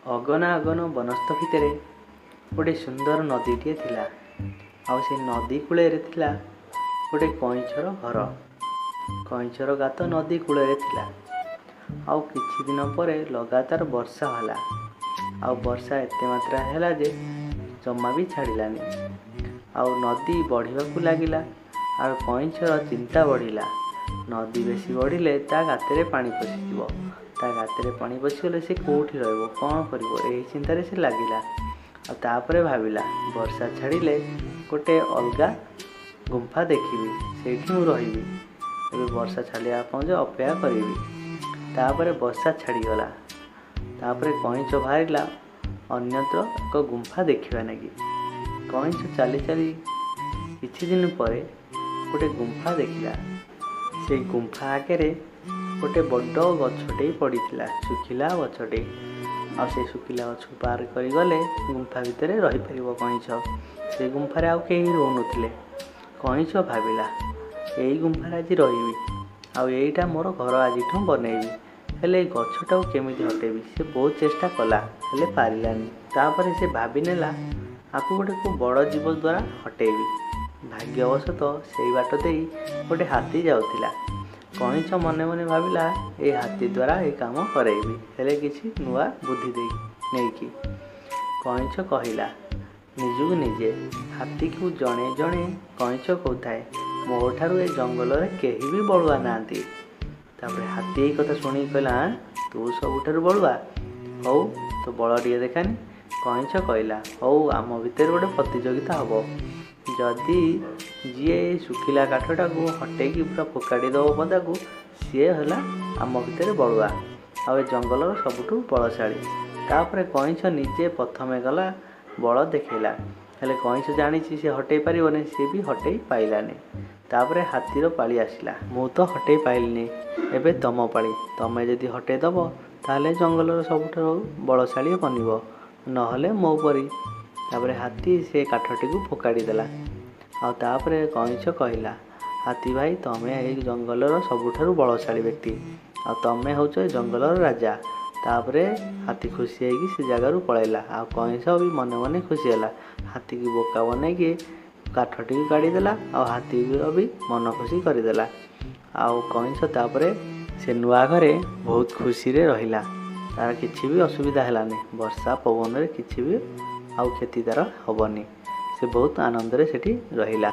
ଅଗନା ଅଗନ ବନସ୍ଥ ଭିତରେ ଗୋଟେ ସୁନ୍ଦର ନଦୀଟିଏ ଥିଲା। ଆଉ ସେ ନଦୀ କୂଳରେ ଥିଲା ଗୋଟେ କଇଁଛର ଘର। କଇଁଛର ଗାତ ନଦୀ କୂଳରେ ଥିଲା। ଆଉ କିଛି ଦିନ ପରେ ଲଗାତାର ବର୍ଷା ହେଲା। ଆଉ ବର୍ଷା ଏତେ ମାତ୍ରା ହେଲା ଯେ ଜମା ବି ଛାଡ଼ିଲାନି। ଆଉ ନଦୀ ବଢ଼ିବାକୁ ଲାଗିଲା। ଆଉ କଇଁଛର ଚିନ୍ତା ବଢ଼ିଲା। ନଦୀ ବେଶୀ ବଢ଼ିଲେ ତା ଗାତରେ ପାଣି ପଶିଯିବ। ତା ଗାତରେ ପାଣି ପଶିଗଲେ ସେ କେଉଁଠି ରହିବ, କ'ଣ କରିବ, ଏହି ଚିନ୍ତାରେ ସେ ଲାଗିଲା। ଆଉ ତାପରେ ଭାବିଲା, ବର୍ଷା ଛାଡ଼ିଲେ ଗୋଟେ ଅଲଗା ଗୁମ୍ଫା ଦେଖିବି, ସେଇଠି ମୁଁ ରହିବି। ଏବେ ବର୍ଷା ଛାଡ଼ିବା ପର୍ଯ୍ୟନ୍ତ ଅପେକ୍ଷା କରିବି। ତାପରେ ବର୍ଷା ଛାଡ଼ିଗଲା। ତାପରେ କଇଁଛ ବାହାରିଲା ଅନ୍ୟତ୍ର ଏକ ଗୁମ୍ଫା ଦେଖିବା ଲାଗି। କଇଁଛ ଚାଲି ଚାଲି କିଛି ଦିନ ପରେ ଗୋଟେ ଗୁମ୍ଫା ଦେଖିଲା। ସେଇ ଗୁମ୍ଫା ଆଗରେ ଗୋଟେ ବଡ଼ ଗଛଟେ ପଡ଼ିଥିଲା, ଶୁଖିଲା ଗଛଟେ। ଆଉ ସେ ଶୁଖିଲା ଗଛକୁ ପାର କରିଗଲେ ଗୁମ୍ଫା ଭିତରେ ରହିପାରିବ କଇଁଛ। ସେ ଗୁମ୍ଫାରେ ଆଉ କେହି ରହୁନଥିଲେ। କଇଁଛ ଭାବିଲା, ଏଇ ଗୁମ୍ଫାରେ ଆଜି ରହିବି। ଆଉ ଏଇଟା ମୋର ଘର ଆଜିଠୁ ବନେଇବି। ହେଲେ ଏଇ ଗଛଟାକୁ କେମିତି ହଟେଇବି? ସେ ବହୁତ ଚେଷ୍ଟା କଲା, ହେଲେ ପାରିଲାନି। ତାପରେ ସେ ଭାବି ନେଲା, ଆକୁ ଗୋଟେ କେଉଁ ବଡ଼ ଜୀବ ଦ୍ୱାରା ହଟେଇବି। ଭାଗ୍ୟବଶତଃ ସେଇ ବାଟ ଦେଇ ଗୋଟେ ହାତୀ ଯାଉଥିଲା। କଇଁଛ ମନେ ମନେ ଭାବିଲା, ଏଇ ହାତୀ ଦ୍ୱାରା ଏଇ କାମ କରେଇବି, ହେଲେ କିଛି ନୂଆ ବୁଦ୍ଧି ନେଇକି। କଇଁଛ କହିଲା ନିଜକୁ ନିଜେ। ହାତୀକୁ ଜଣେ ଜଣେ କଇଁଛ କହୁଥାଏ, ମୋ ଠାରୁ ଏ ଜଙ୍ଗଲରେ କେହି ବି ବଳୁଆ ନାହାନ୍ତି। ତାପରେ ହାତୀ ଏଇ କଥା ଶୁଣିକି କହିଲା, ତୁ ସବୁଠାରୁ ବଳୁଆ? ହଉ, ତୋ ବଳ ଟିକେ ଦେଖାନି। କଇଁଛ କହିଲା, ହଉ, ଆମ ଭିତରେ ଗୋଟେ ପ୍ରତିଯୋଗିତା ହେବ। ଯଦି ଯିଏ ଏଇ ଶୁଖିଲା କାଠଟାକୁ ହଟେଇକି ପୁରା ଫୋପାଡ଼ି ଦେବ ପଦାକୁ, ସିଏ ହେଲା ଆମ ଭିତରେ ବଳୁଆ, ଆଉ ଏ ଜଙ୍ଗଲର ସବୁଠୁ ବଳଶାଳୀ। ତାପରେ କଇଁଛ ନିଜେ ପ୍ରଥମେ ଗଲା, ବଳ ଦେଖେଇଲା। ହେଲେ କଇଁଛ ଜାଣିଛି ସେ ହଟେଇ ପାରିବନି, ସେ ବି ହଟେଇ ପାଇଲାନି। ତାପରେ ହାତୀର ପାଳି ଆସିଲା। ମୁଁ ତ ହଟେଇ ପାଇଲିନି, ଏବେ ତମ ପାଳି। ତମେ ଯଦି ହଟେଇ ଦେବ ତାହେଲେ ଜଙ୍ଗଲର ସବୁଠାରୁ ବଳଶାଳୀ ବନିବ, ନହେଲେ ମୋ ପରି। ତାପରେ ହାତୀ ସେ କାଠଟିକୁ ଫୋପାଡ଼ି ଦେଲା। ଆଉ ତାପରେ କଇଁଛ କହିଲା, ହାତୀ ଭାଇ, ତମେ ଏଇ ଜଙ୍ଗଲର ସବୁଠାରୁ ବଳଶାଳୀ ବ୍ୟକ୍ତି, ଆଉ ତମେ ହେଉଛ ଏ ଜଙ୍ଗଲର ରାଜା। ତାପରେ ହାତୀ ଖୁସି ହେଇକି ସେ ଜାଗାରୁ ପଳେଇଲା। ଆଉ କଇଁଛ ବି ମନେ ମନେ ଖୁସି ହେଲା। ହାତୀକୁ ବୋକା ବନେଇକି କାଠଟିକୁ କାଢ଼ିଦେଲା, ଆଉ ହାତୀର ବି ମନ ଖୁସି କରିଦେଲା। ଆଉ କଇଁଛ ତାପରେ ସେ ନୂଆ ଘରେ ବହୁତ ଖୁସିରେ ରହିଲା। ତାର କିଛି ବି ଅସୁବିଧା ହେଲାନି। ବର୍ଷା ପବନରେ କିଛି ବି ଆଉ କ୍ଷତି ତାର ହେବନି। ସେ ବହୁତ ଆନନ୍ଦରେ ସେଠି ରହିଲା।